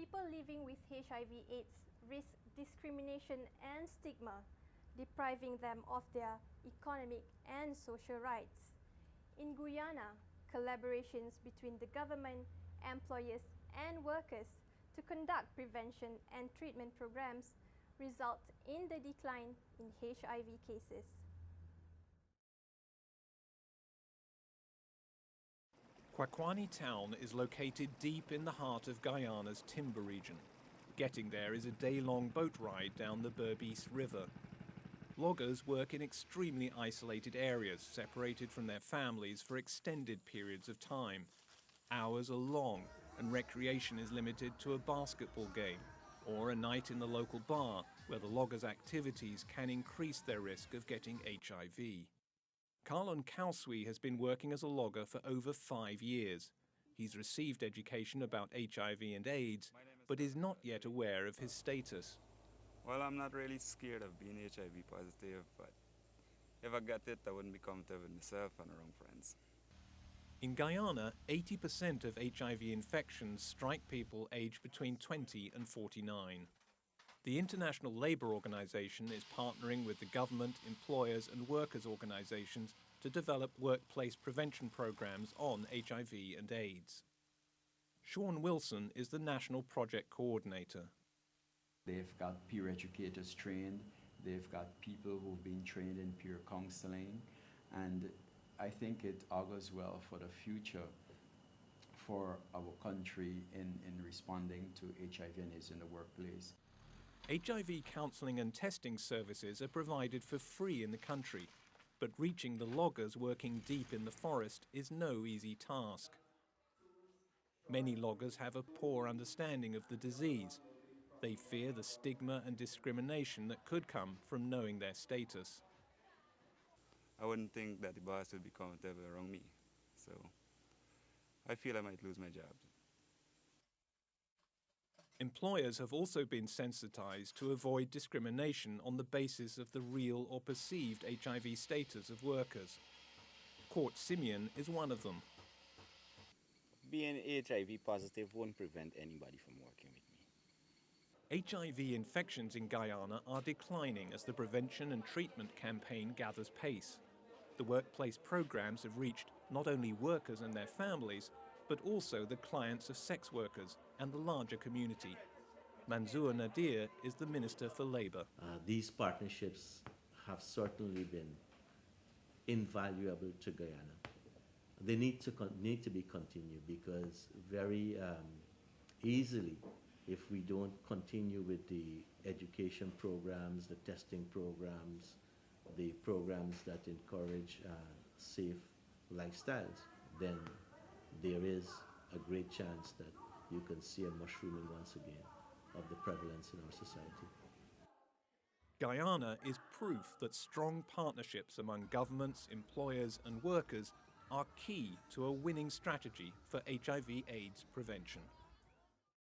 People living with HIV/AIDS risk discrimination and stigma, depriving them of their economic and social rights. In Guyana, collaborations between the government, employers, and workers to conduct prevention and treatment programs result in the decline in HIV cases. Kwakwani town is located deep in the heart of Guyana's timber region. Getting there is a day-long boat ride down the Berbice River. Loggers work in extremely isolated areas, separated from their families for extended periods of time. Hours are long, and recreation is limited to a basketball game or a night in the local bar, where the loggers' activities can increase their risk of getting HIV. Karlon Kauswi has been working as a logger for over 5 years. He's received education about HIV and AIDS, but is not yet aware of his status. Well, I'm not really scared of being HIV positive, but if I got it, I wouldn't be comfortable with myself and around friends. In Guyana, 80% of HIV infections strike people aged between 20 and 49. The International Labour Organization is partnering with the government, employers and workers' organizations to develop workplace prevention programs on HIV and AIDS. Sean Wilson is the National Project Coordinator. They've got peer educators trained, they've got people who've been trained in peer counseling, and I think it augurs well for the future for our country in responding to HIV and AIDS in the workplace. HIV counselling and testing services are provided for free in the country, but reaching the loggers working deep in the forest is no easy task. Many loggers have a poor understanding of the disease. They fear the stigma and discrimination that could come from knowing their status. I wouldn't think that the boss would be comfortable around me, so I feel I might lose my job. Employers have also been sensitized to avoid discrimination on the basis of the real or perceived HIV status of workers. Court Simeon is one of them. Being HIV positive won't prevent anybody from working with me. HIV infections in Guyana are declining as the prevention and treatment campaign gathers pace. The workplace programs have reached not only workers and their families, but also the clients of sex workers and the larger community. Manzoor Nadir is the Minister for Labour. These partnerships have certainly been invaluable to Guyana. They need to be continued, because very easily, if we don't continue with the education programs, the testing programs, the programs that encourage safe lifestyles, then there is a great chance that you can see a mushrooming once again of the prevalence in our society. Guyana is proof that strong partnerships among governments, employers and workers are key to a winning strategy for HIV/AIDS prevention.